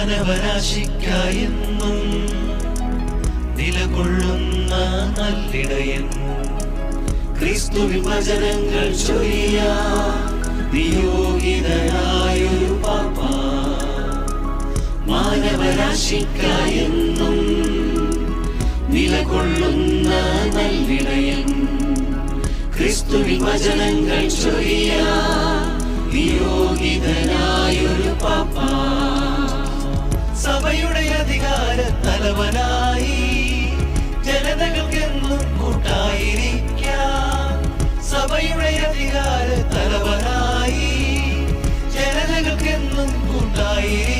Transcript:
മാനവരാശിക്കായെന്നും നിലകൊള്ളുന്ന നല്ലിടയൻ, ക്രിസ്തുവിൻ വചനങ്ങൾ ചൊരിയാൻ നിയോഗിതനായൊരു പാപ്പ. മാനവരാശിക്കായെന്നും നിലകൊള്ളുന്ന നല്ലിടയൻ, ക്രിസ്തുവിൻ വചനങ്ങൾ ചൊരിയാൻ നിയോഗിതനായൊരു പാപ്പ. സഭയുടെ അധികാര തലവനായി ജനതകൾക്കെന്നും കൂട്ടായിരിക്കാം. സഭയുടെ അധികാര തലവനായി ജനതകൾക്കെന്നും കൂട്ടായിരിക്കാം.